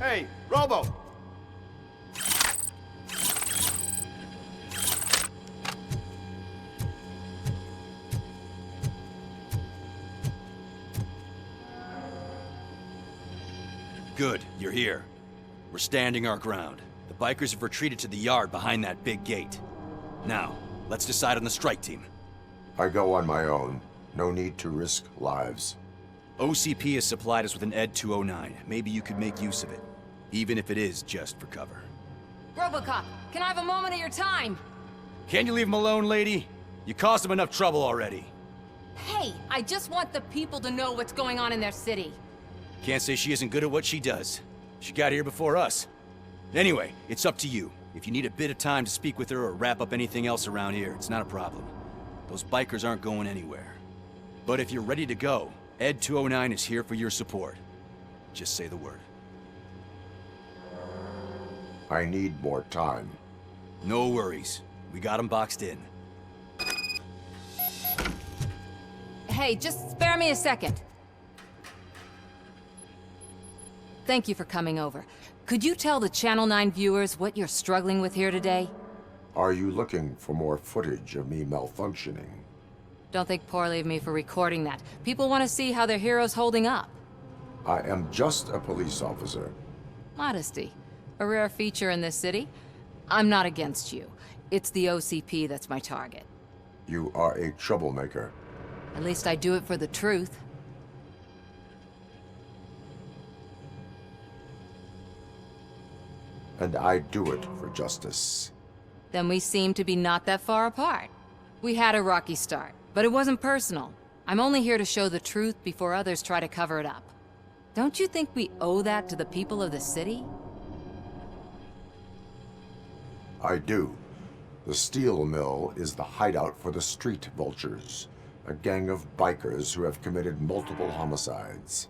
Hey, Robo! Good, you're here. We're standing our ground. The bikers have retreated to the yard behind that big gate. Now, let's decide on the strike team. I go on my own. No need to risk lives. OCP has supplied us with an ED 209. Maybe you could make use of it. Even if it is just for cover. Robocop, can I have a moment of your time? Can't you leave him alone, lady? You caused him enough trouble already. Hey, I just want the people to know what's going on in their city. Can't say she isn't good at what she does. She got here before us. Anyway, it's up to you. If you need a bit of time to speak with her or wrap up anything else around here, it's not a problem. Those bikers aren't going anywhere. But if you're ready to go, ED 209 is here for your support. Just say the word. I need more time. No worries. We got them boxed in. Hey, just spare me a second. Thank you for coming over. Could you tell the Channel 9 viewers what you're struggling with here today? Are you looking for more footage of me malfunctioning? Don't think poorly of me for recording that. People want to see how their hero's holding up. I am just a police officer. Modesty. A rare feature in this city. I'm not against you. It's the OCP that's my target. You are a troublemaker. At least I do it for the truth. And I do it for justice. Then we seem to be not that far apart. We had a rocky start, but it wasn't personal. I'm only here to show the truth before others try to cover it up. Don't you think we owe that to the people of the city? I do. The steel mill is the hideout for the street vultures, a gang of bikers who have committed multiple homicides.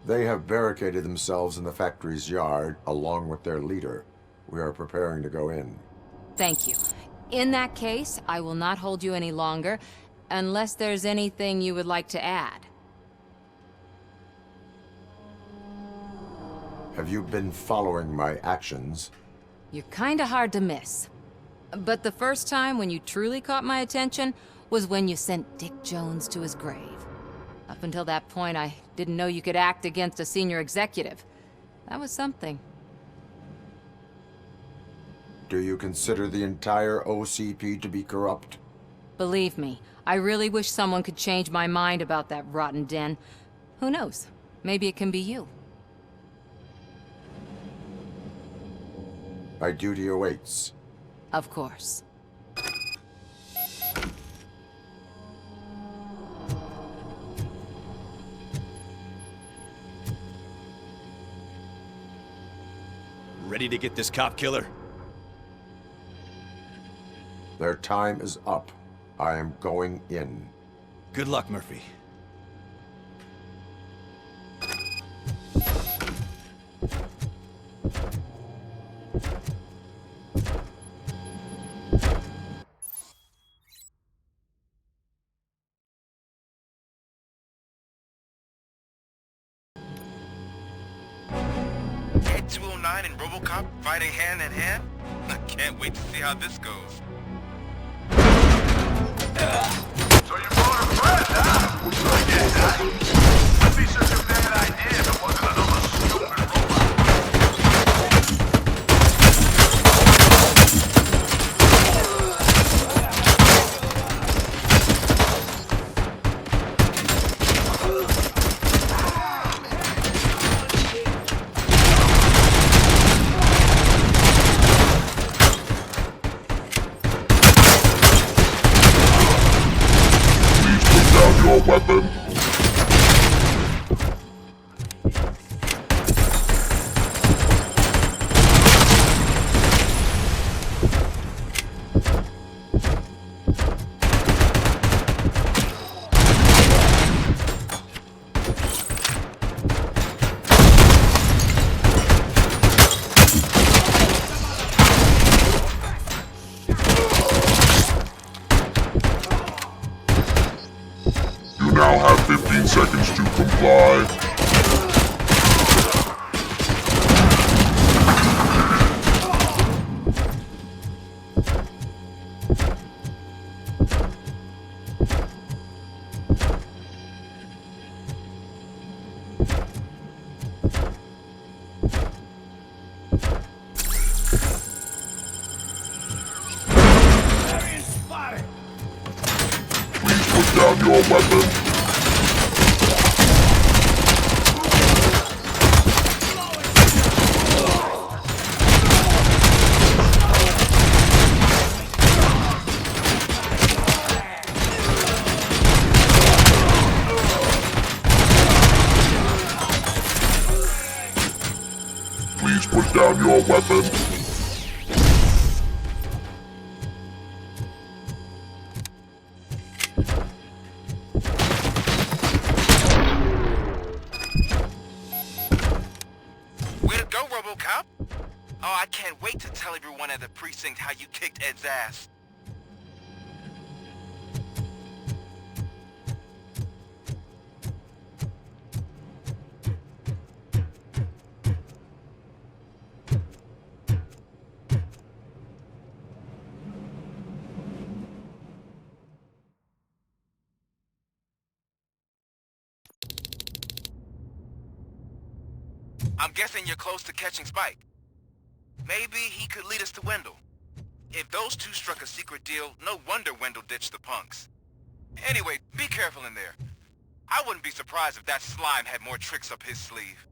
They have barricaded themselves in the factory's yard, along with their leader. We are preparing to go in. Thank you. In that case, I will not hold you any longer, unless there's anything you would like to add. Have you been following my actions? You're kinda hard to miss. But the first time when you truly caught my attention was when you sent Dick Jones to his grave. Up until that point, I didn't know you could act against a senior executive. That was something. Do you consider the entire OCP to be corrupt? Believe me, I really wish someone could change my mind about that rotten den. Who knows? Maybe it can be you. My duty awaits. Of course. Ready to get this cop killer? Their time is up. I am going in. Good luck, Murphy. ED 209 and Robocop fighting hand in hand? I can't wait to see how this goes. So you brought a friend, huh? Would you like it, huh? Might be such a bad idea if it wasn't another stupid Your weapon. You now have your weapon. Please put down your weapon. Way to go, Robocop! Oh, I can't wait to tell everyone at the precinct how you kicked Ed's ass. I'm guessing you're close to catching Spike. Maybe he could lead us to Wendell. If those two struck a secret deal, no wonder Wendell ditched the punks. Anyway, be careful in there. I wouldn't be surprised if that slime had more tricks up his sleeve.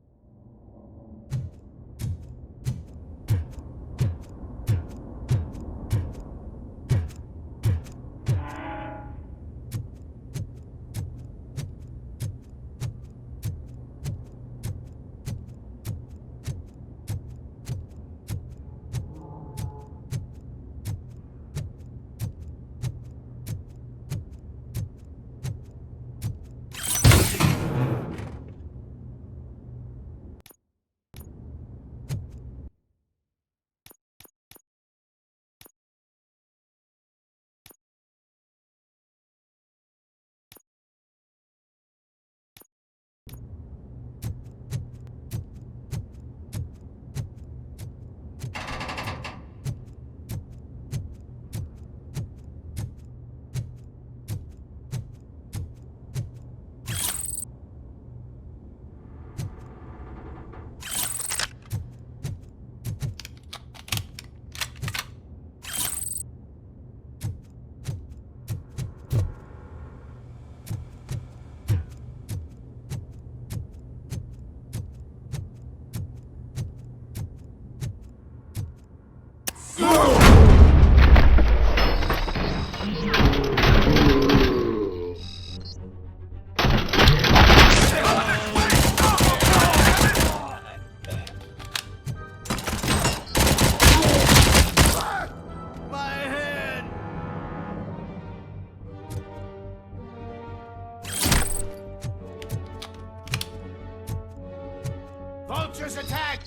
Vultures attack!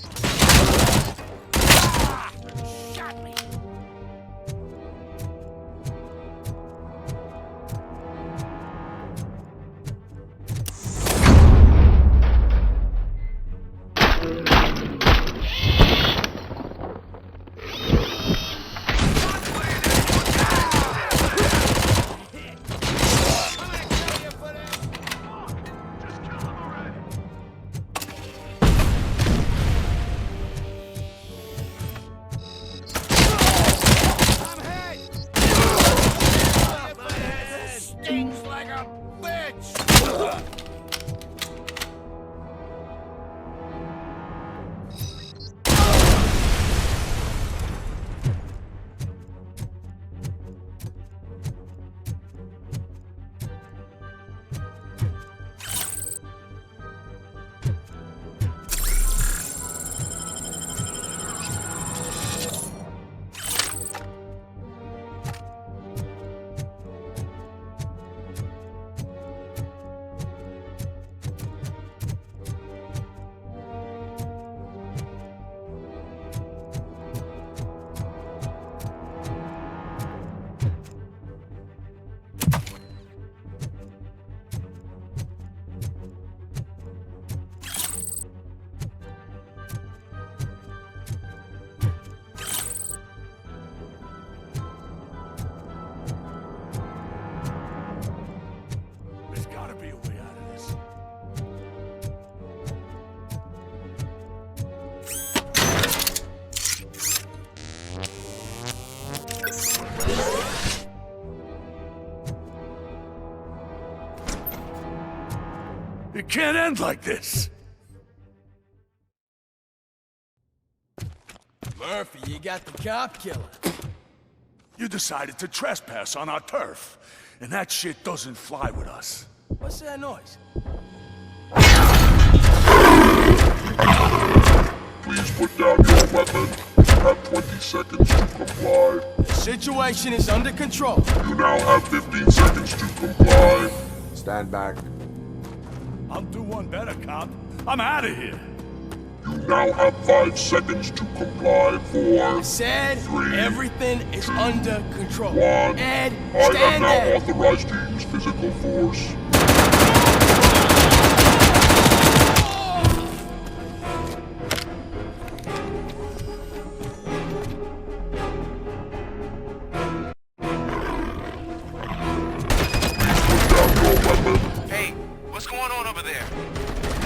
Shot me! It can't end like this. Murphy, you got the cop killer. You decided to trespass on our turf, and that shit doesn't fly with us. What's that noise? Please put down your weapon. You have 20 seconds to comply. The situation is under control. You now have 15 seconds to comply. Stand back. I'll do one better, cop. I'm out of here. You now have 5 seconds to comply. 4, Said 3, everything is under control. 1. Ed, I am stand now there. authorized to use physical force. Hey, what's going on over there?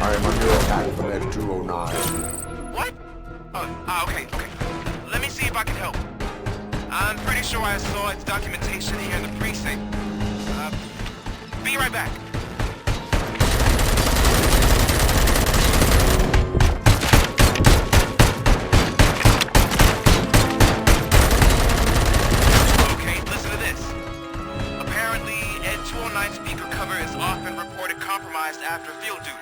I am under attack from Ed 209. What? Okay. Let me see if I can help. I'm pretty sure I saw its documentation here in the precinct. Be right back. Okay, listen to this. Apparently, Ed 209 speaker cover is often reported compromised after field duty.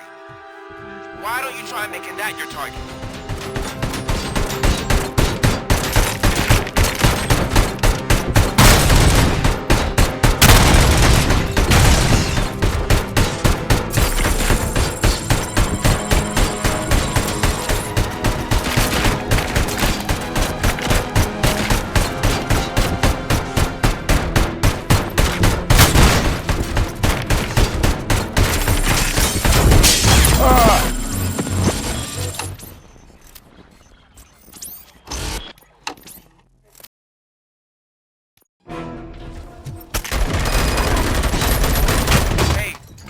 Why don't you try making that your target?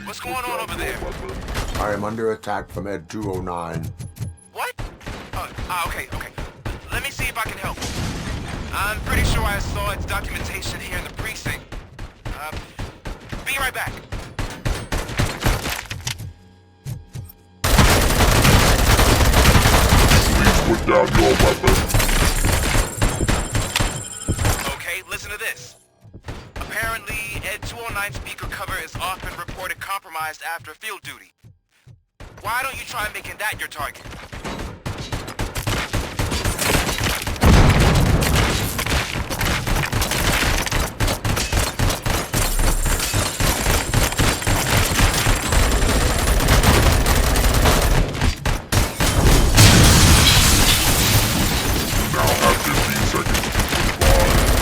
What's going on over there? I am under attack from Ed 209. What? Okay. Let me see if I can help. I'm pretty sure I saw its documentation here in the precinct. Be right back. Please put down your weapon. Okay, listen to this. Apparently, Ed 209 speaker cover is often reported compromised after field duty. Why don't you try making that your target? You now have 15 seconds to comply.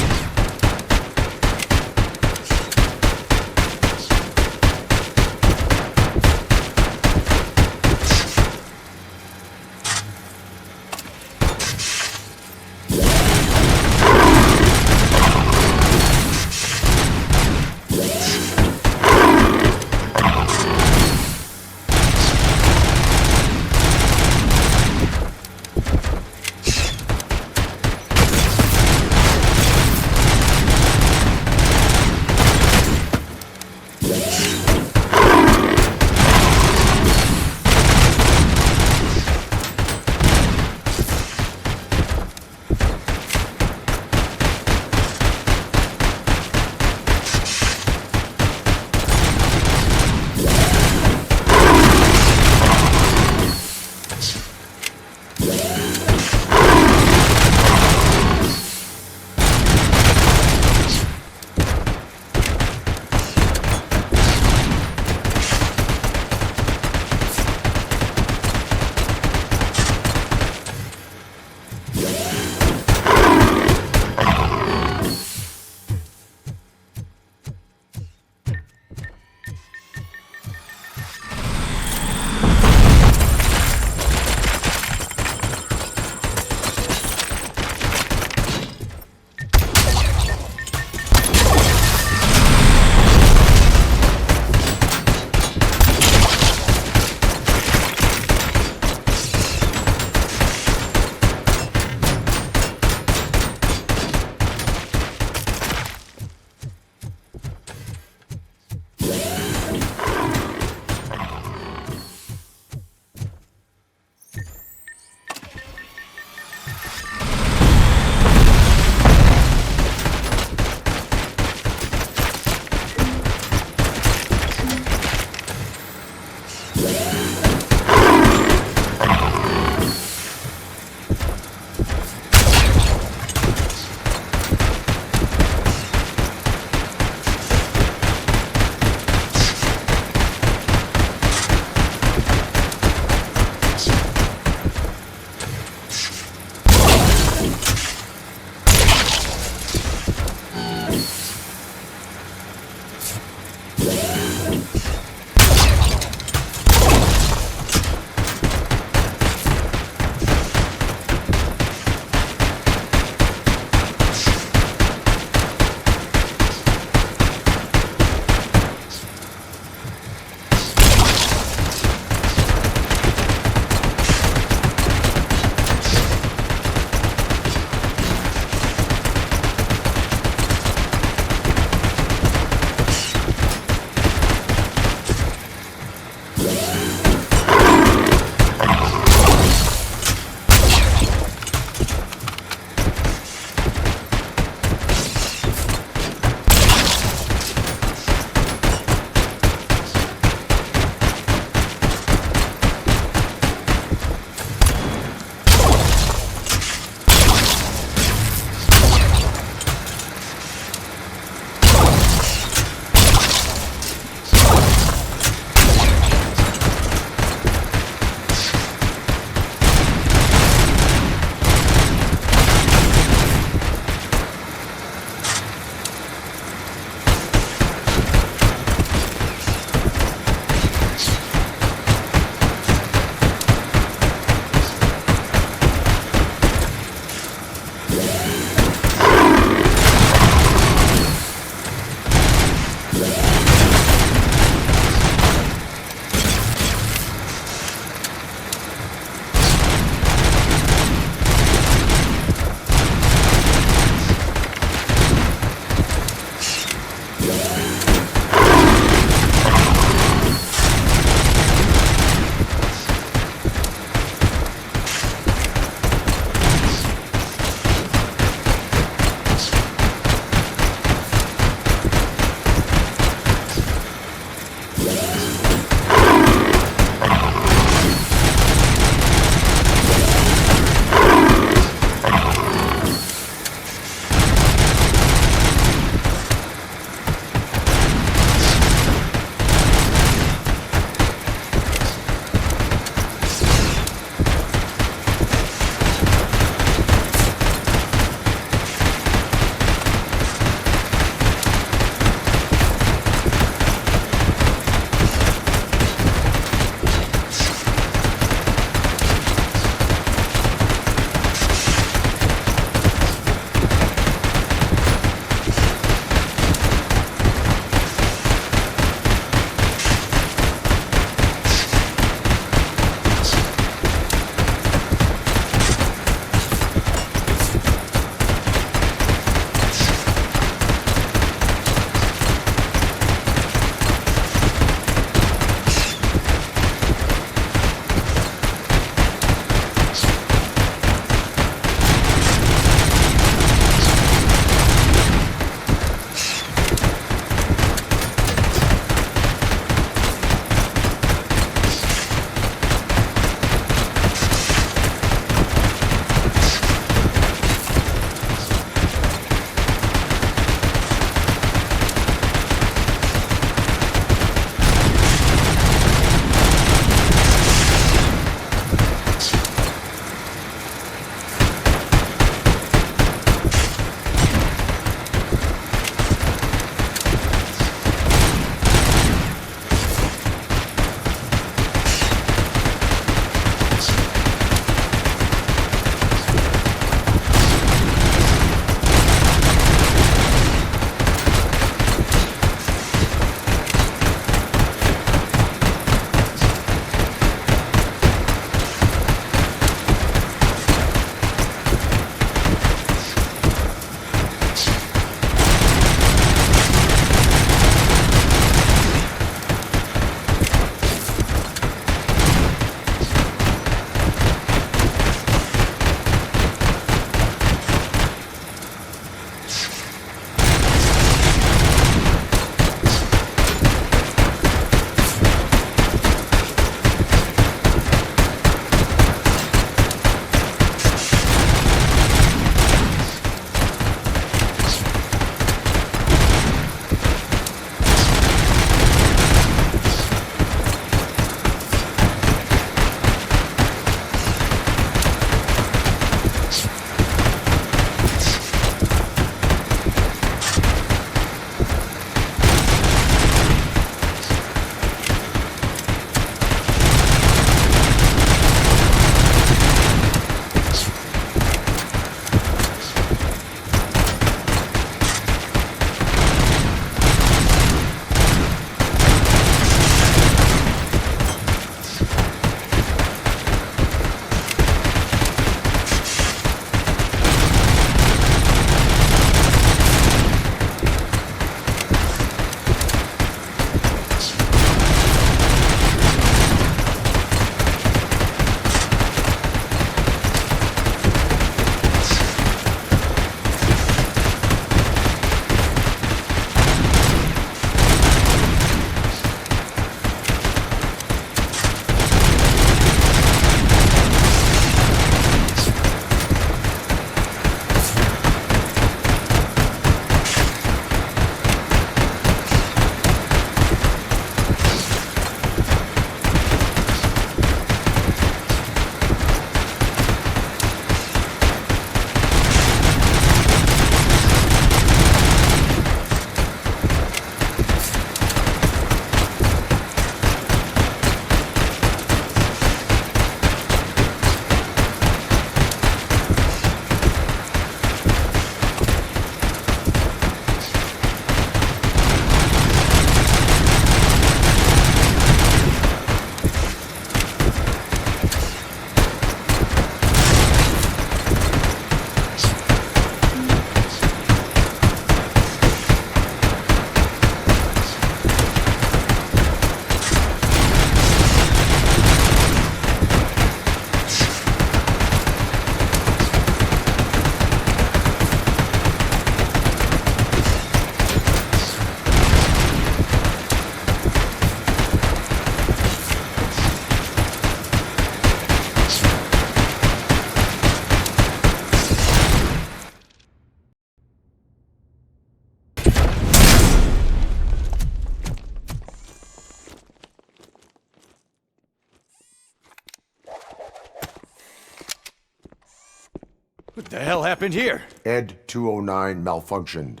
What the hell happened here? Ed 209 malfunctioned.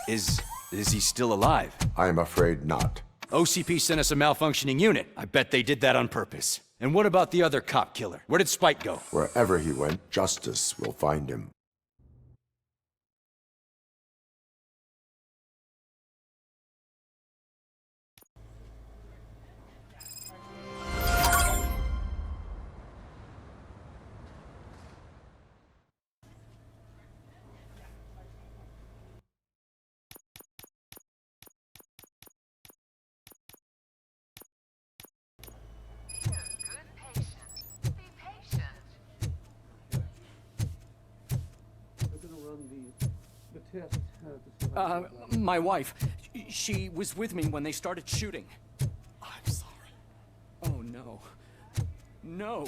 Is he still alive? I am afraid not. OCP sent us a malfunctioning unit. I bet they did that on purpose. And what about the other cop killer? Where did Spike go? Wherever he went, justice will find him. My wife. She was with me when they started shooting. I'm sorry. Oh, no. No.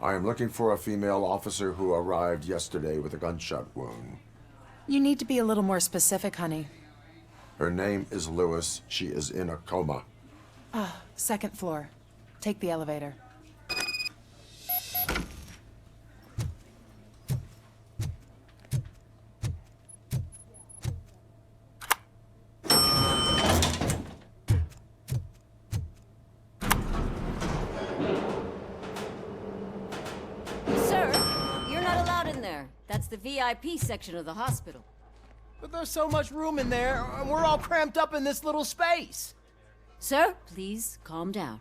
I am looking for a female officer who arrived yesterday with a gunshot wound. You need to be a little more specific, honey. Her name is Lewis. She is in a coma. Second floor. Take the elevator. Sir, you're not allowed in there. That's the VIP section of the hospital. But there's so much room in there, and we're all cramped up in this little space. Sir, please calm down.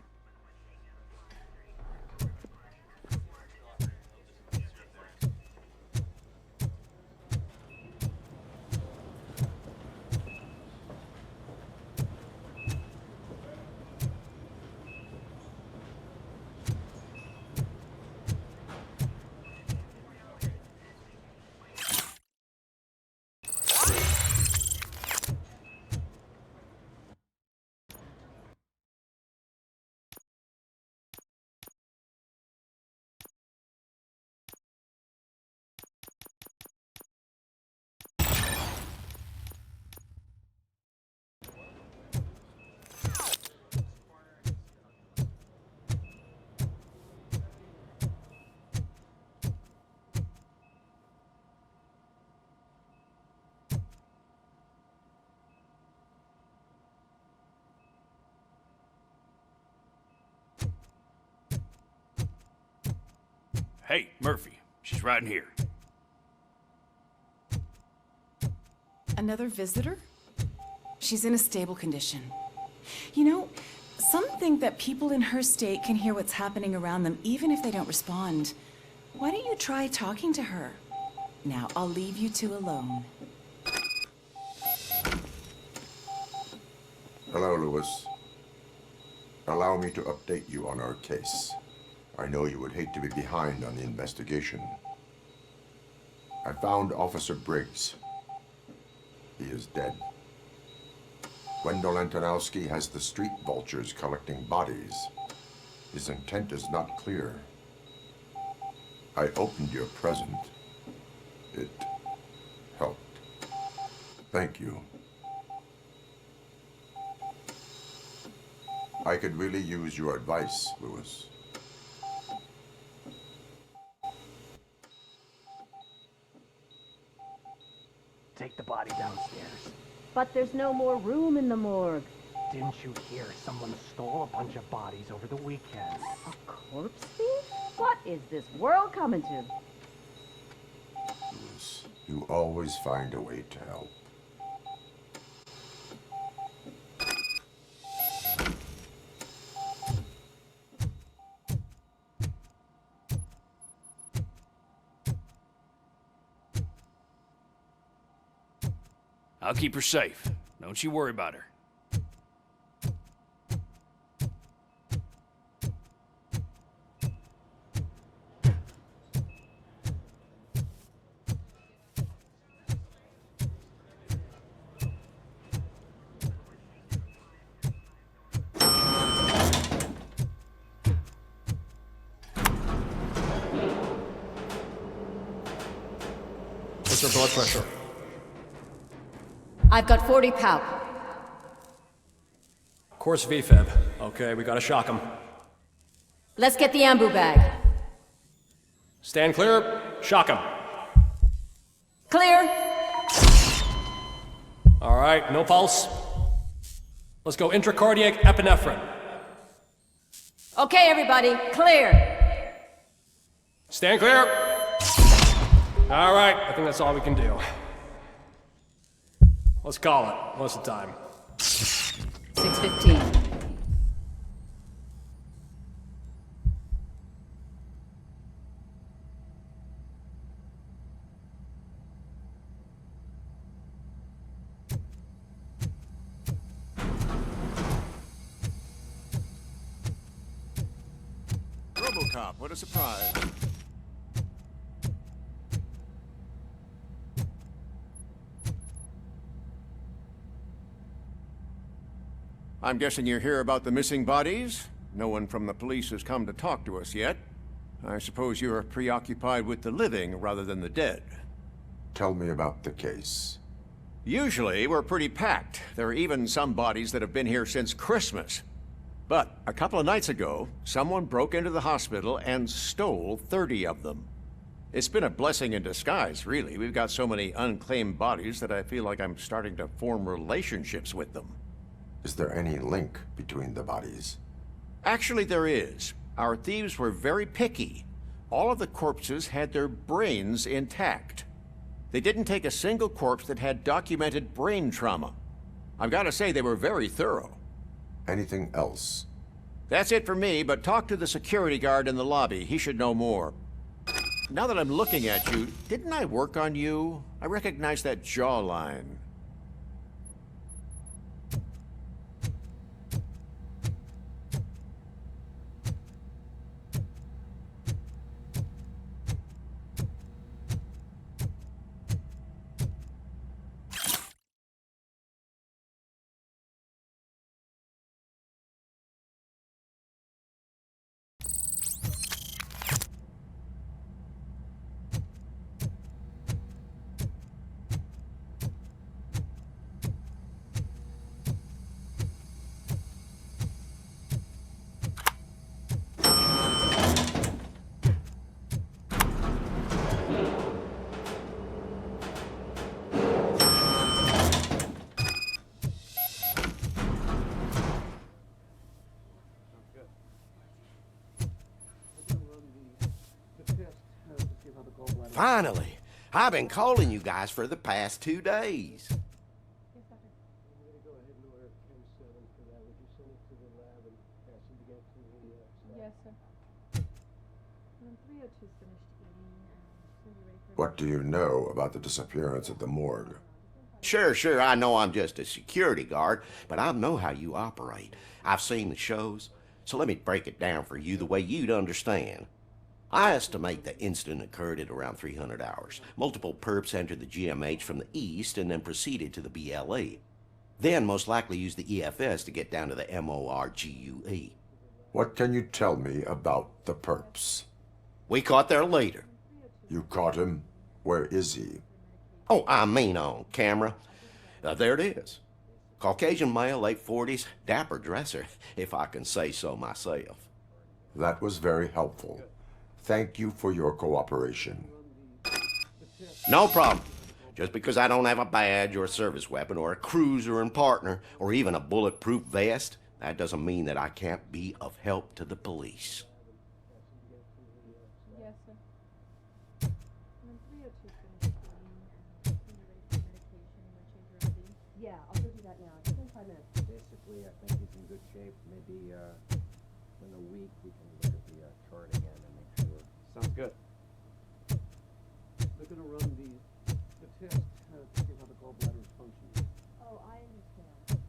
Hey, Murphy. She's right in here. Another visitor? She's in a stable condition. You know, some think that people in her state can hear what's happening around them even if they don't respond. Why don't you try talking to her? Now, I'll leave you two alone. Hello, Lewis. Allow me to update you on our case. I know you would hate to be behind on the investigation. I found Officer Briggs. He is dead. Wendell Antonowski has the street vultures collecting bodies. His intent is not clear. I opened your present. It helped. Thank you. I could really use your advice, Lewis. Take the body downstairs. But there's no more room in the morgue. Didn't you hear someone stole a bunch of bodies over the weekend? A corpse thief? What is this world coming to? Lewis, you always find a way to help. I'll keep her safe. Don't you worry about her. the blood pressure? I've got 40 pow. Course VFib. Okay, we gotta shock him. Let's get the ambu bag. Stand clear, shock him. Clear. All right, no pulse. Let's go intracardiac epinephrine. Okay, everybody, clear. Stand clear. All right, I think that's all we can do. Let's call it. What's the time? 6:15. Robocop, what a surprise. I'm guessing you're here about the missing bodies? No one from the police has come to talk to us yet. I suppose you're preoccupied with the living rather than the dead. Tell me about the case. Usually, we're pretty packed. There are even some bodies that have been here since Christmas. But a couple of nights ago, someone broke into the hospital and stole 30 of them. It's been a blessing in disguise, really. We've got so many unclaimed bodies that I feel like I'm starting to form relationships with them. Is there any link between the bodies? Actually, there is. Our thieves were very picky. All of the corpses had their brains intact. They didn't take a single corpse that had documented brain trauma. I've got to say, they were very thorough. Anything else? That's it for me, but talk to the security guard in the lobby. He should know more. Now that I'm looking at you, didn't I work on you? I recognize that jawline. Finally! I've been calling you guys for the past 2 days. Yes, sir. When 302's finished eating, she'll be ready for... What do you know about the disappearance at the morgue? Sure, I know I'm just a security guard, but I know how you operate. I've seen the shows, so let me break it down for you the way you'd understand. I estimate the incident occurred at around 300 hours. Multiple perps entered the GMH from the east and then proceeded to the BLE. Then most likely used the EFS to get down to the MORGUE. What can you tell me about the perps? We caught their leader. You caught him? Where is he? Oh, I mean on camera. There it is. Caucasian male, late 40s, dapper dresser, if I can say so myself. That was very helpful. Thank you for your cooperation. No problem. Just because I don't have a badge or a service weapon or a cruiser and partner or even a bulletproof vest, that doesn't mean that I can't be of help to the police. Yes, sir. When 302's finished eating, she'll be ready for medication when she's ready. Yeah, I'll go do that now. Just in 5 minutes. Basically, I think he's in good shape. Maybe in a week we can look at the chart again and make sure. Sounds good. They're going to run the test to see how the gallbladder is functioning. Oh, I understand.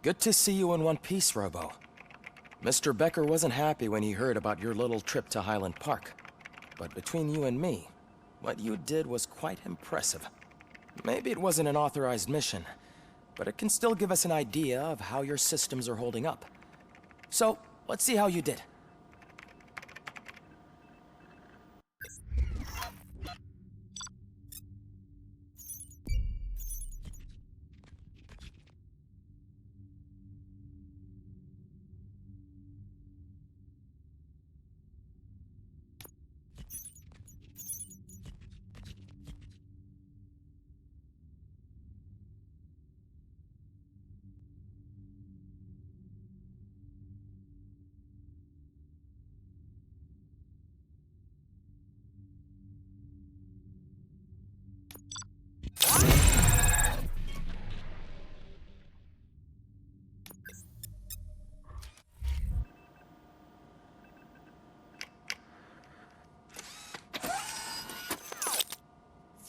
Good to see you in one piece, Robo. Mr. Becker wasn't happy when he heard about your little trip to Highland Park. But between you and me, what you did was quite impressive. Maybe it wasn't an authorized mission, but it can still give us an idea of how your systems are holding up. So, let's see how you did.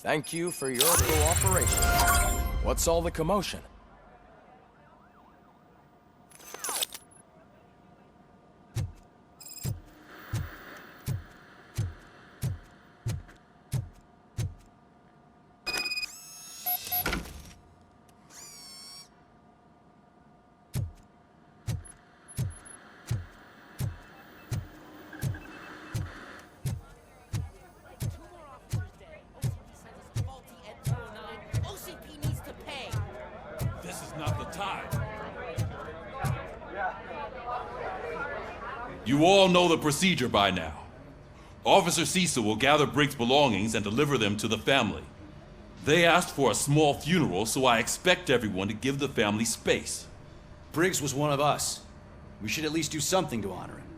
Thank you for your cooperation. What's all the commotion? You all know the procedure by now. Officer Cecil will gather Briggs' belongings and deliver them to the family. They asked for a small funeral, so I expect everyone to give the family space. Briggs was one of us. We should at least do something to honor him.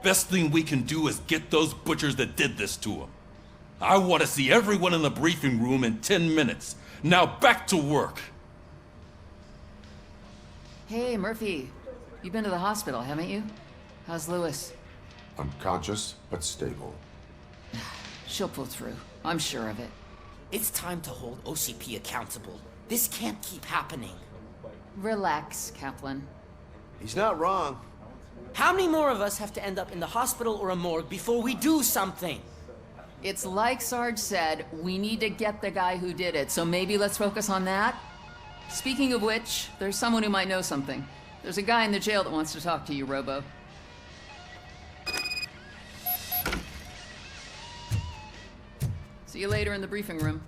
Best thing we can do is get those butchers that did this to him. I want to see everyone in the briefing room in 10 minutes. Now back to work. Hey, Murphy. You've been to the hospital, haven't you? How's Lewis? Unconscious, but stable. She'll pull through. I'm sure of it. It's time to hold OCP accountable. This can't keep happening. Relax, Kaplan. He's not wrong. How many more of us have to end up in the hospital or a morgue before we do something? It's like Sarge said, we need to get the guy who did it, so maybe let's focus on that? Speaking of which, there's someone who might know something. There's a guy in the jail that wants to talk to you, Robo. See you later in the briefing room.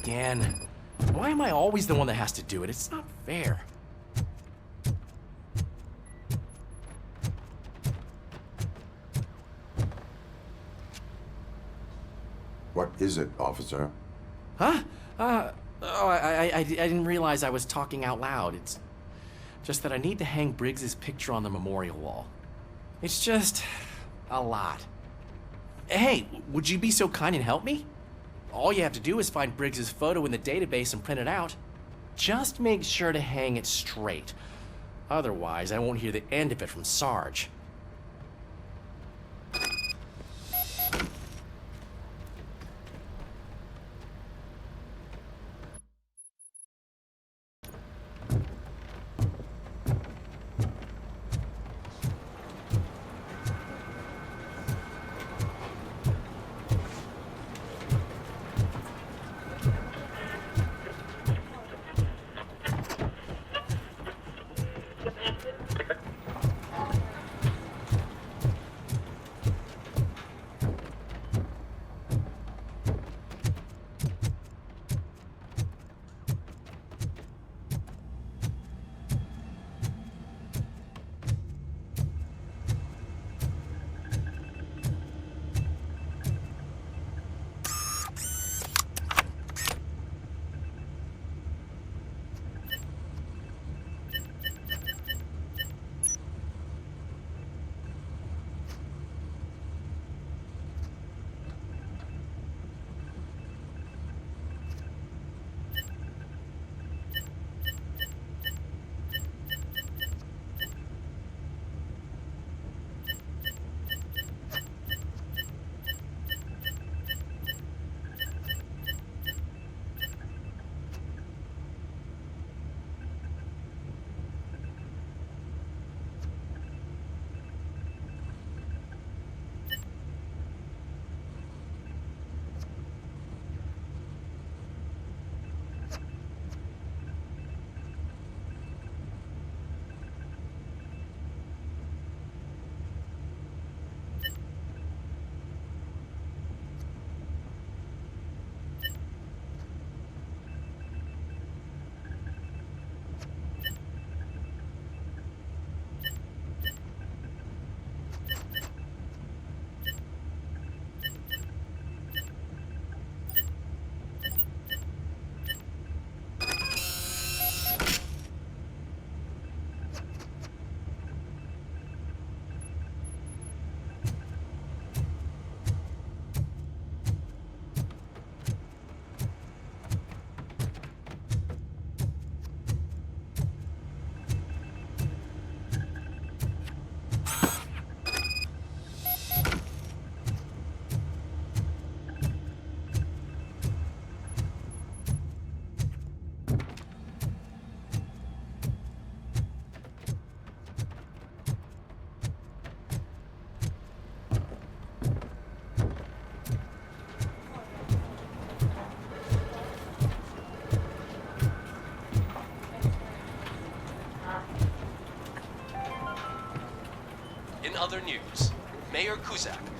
Again. Why am I always the one that has to do it? It's not fair. What is it, officer? Huh? I didn't realize I was talking out loud. It's just that I need to hang Briggs's picture on the memorial wall. It's just a lot. Hey, would you be so kind and help me? All you have to do is find Briggs's photo in the database and print it out. Just make sure to hang it straight. Otherwise, I won't hear the end of it from Sarge.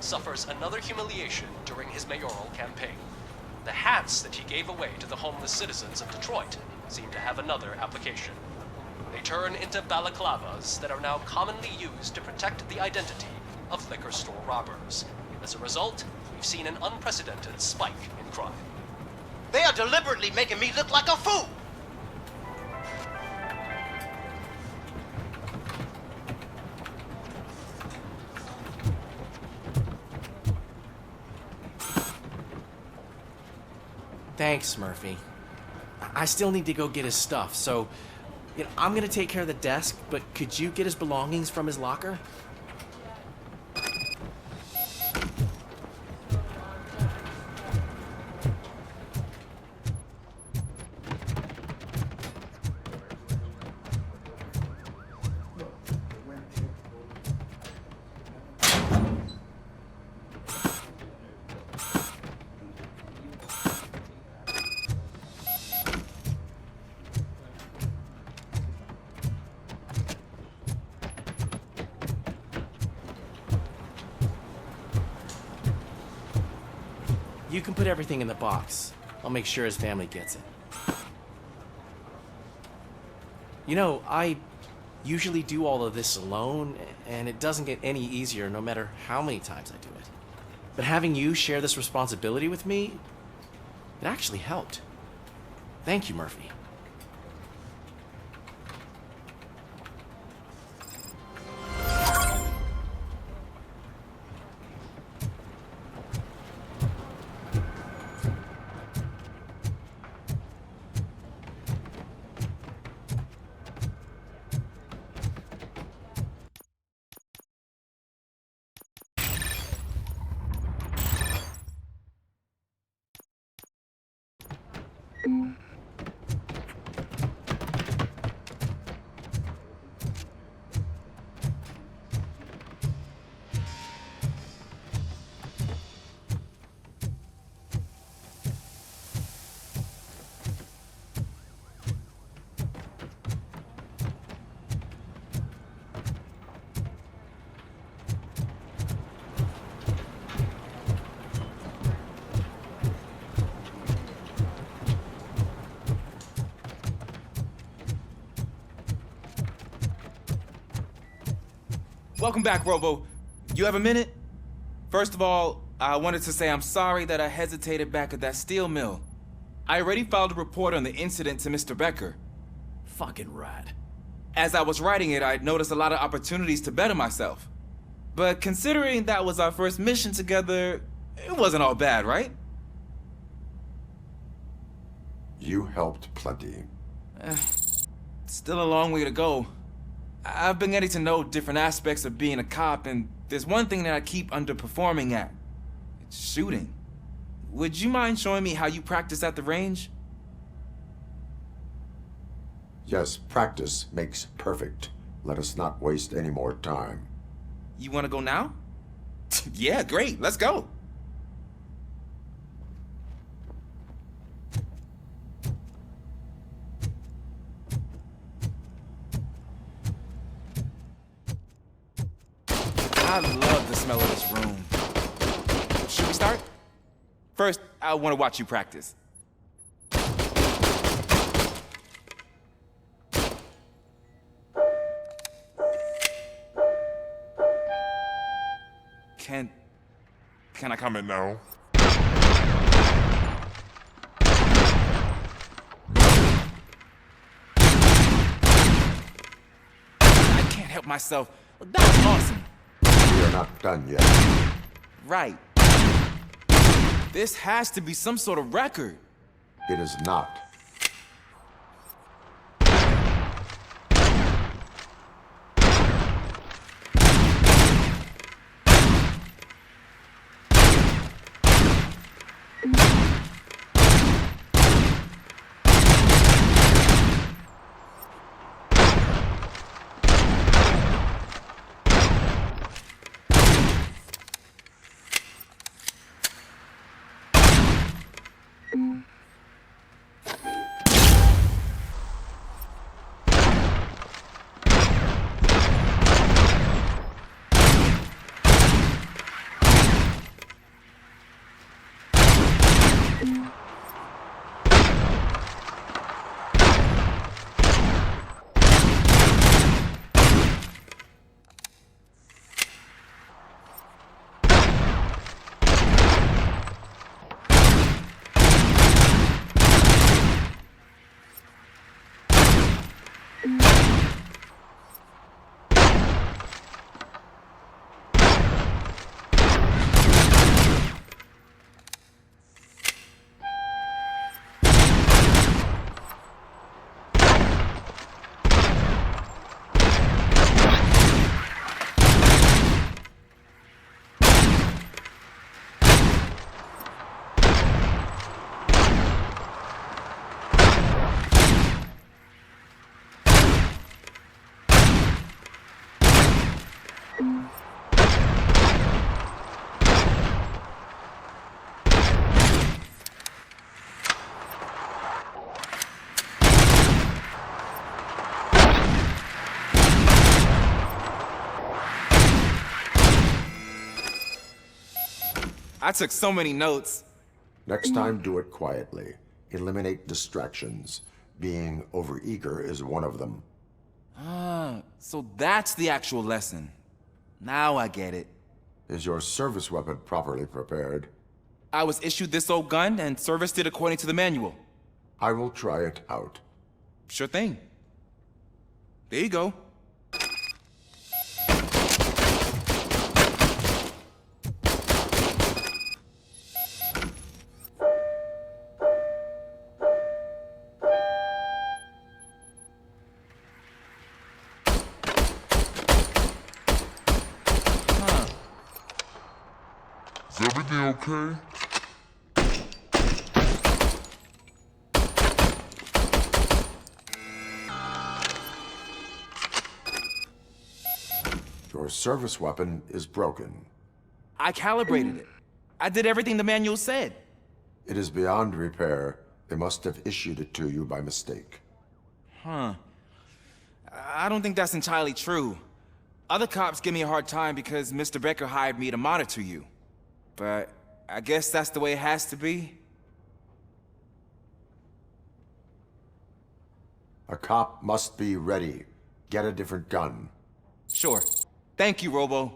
suffers another humiliation during his mayoral campaign. The hats that he gave away to the homeless citizens of Detroit seem to have another application. They turn into balaclavas that are now commonly used to protect the identity of liquor store robbers. As a result, we've seen an unprecedented spike in crime. They are deliberately making me look like a fool! Thanks, Murphy. I still need to go get his stuff, so I'm gonna take care of the desk, but could you get his belongings from his locker? You can put everything in the box. I'll make sure his family gets it. You know, I usually do all of this alone, and it doesn't get any easier no matter how many times I do it. But having you share this responsibility with me, it actually helped. Thank you, Murphy. Welcome back, Robo. You have a minute? First of all, I wanted to say I'm sorry that I hesitated back at that steel mill. I already filed a report on the incident to Mr. Becker. Fucking rad. As I was writing it, I noticed a lot of opportunities to better myself. But considering that was our first mission together, it wasn't all bad, right? You helped plenty. Still a long way to go. I've been getting to know different aspects of being a cop, and there's one thing that I keep underperforming at. It's shooting. Would you mind showing me how you practice at the range? Yes, practice makes perfect. Let us not waste any more time. You want to go now? Yeah, great. Let's go. I love the smell of this room. Should we start? First, I want to watch you practice. Can I come in now? I can't help myself. That's awesome. We are not done yet. Right. This has to be some sort of record. It is not. I took so many notes. Next time, do it quietly. Eliminate distractions. Being overeager is one of them. Ah, so that's the actual lesson. Now I get it. Is your service weapon properly prepared? I was issued this old gun and serviced it according to the manual. I will try it out. Sure thing. There you go. Is everything okay? Your service weapon is broken. I calibrated it. I did everything the manual said. It is beyond repair. They must have issued it to you by mistake. Huh. I don't think that's entirely true. Other cops give me a hard time because Mr. Becker hired me to monitor you. But I guess that's the way it has to be. A cop must be ready. Get a different gun. Sure. Thank you, Robo.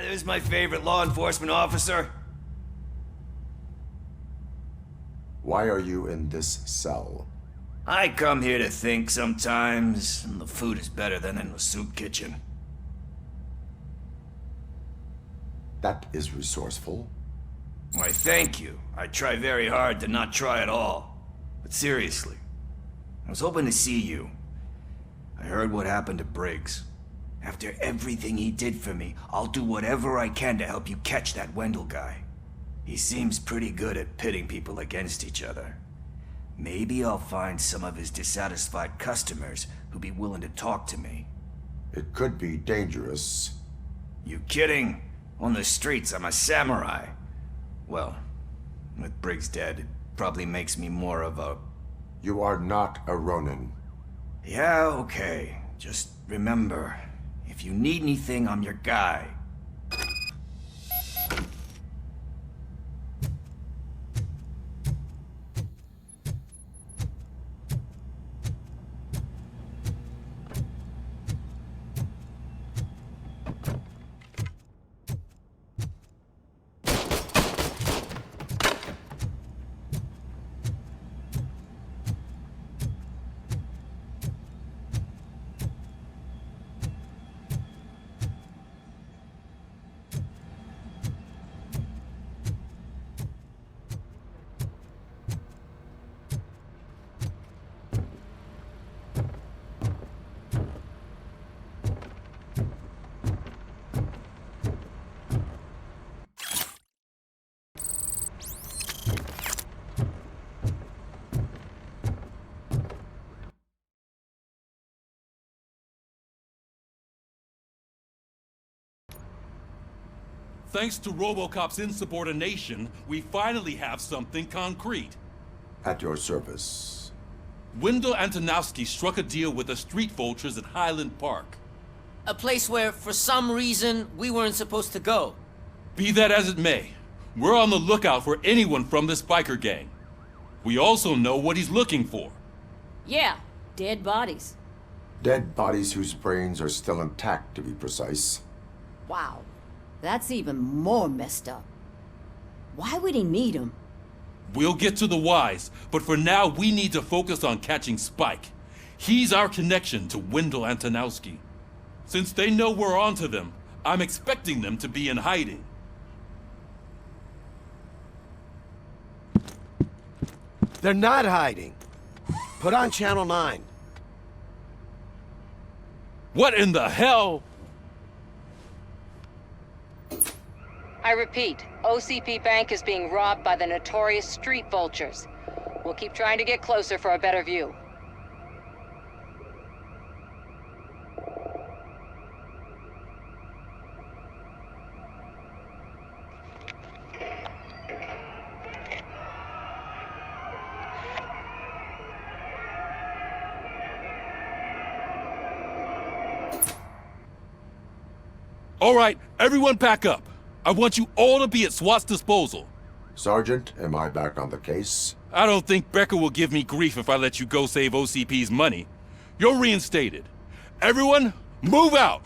There's my favorite law enforcement officer. Why are you in this cell? I come here to think sometimes, and the food is better than in the soup kitchen. That is resourceful. Why, thank you. I try very hard to not try at all. But seriously, I was hoping to see you. I heard what happened to Briggs. After everything he did for me, I'll do whatever I can to help you catch that Wendell guy. He seems pretty good at pitting people against each other. Maybe I'll find some of his dissatisfied customers who'd be willing to talk to me. It could be dangerous. You kidding? On the streets, I'm a samurai. Well, with Briggs dead, it probably makes me more of a... You are not a Ronin. Yeah, okay. Just remember, if you need anything, I'm your guy. Thanks to Robocop's insubordination, we finally have something concrete. At your service. Wendell Antonowski struck a deal with the street vultures at Highland Park. A place where, for some reason, we weren't supposed to go. Be that as it may, we're on the lookout for anyone from this biker gang. We also know what he's looking for. Yeah, dead bodies. Dead bodies whose brains are still intact, to be precise. Wow, that's even more messed up. Why would he need them? We'll get to the whys, but for now we need to focus on catching Spike. He's our connection to Wendell Antonowski. Since they know we're onto them, I'm expecting them to be in hiding. They're not hiding. Put on Channel 9. What in the hell? I repeat, OCP Bank is being robbed by the notorious street vultures. We'll keep trying to get closer for a better view. All right, everyone pack up. I want you all to be at SWAT's disposal. Sergeant, am I back on the case? I don't think Becker will give me grief if I let you go save OCP's money. You're reinstated. Everyone, move out!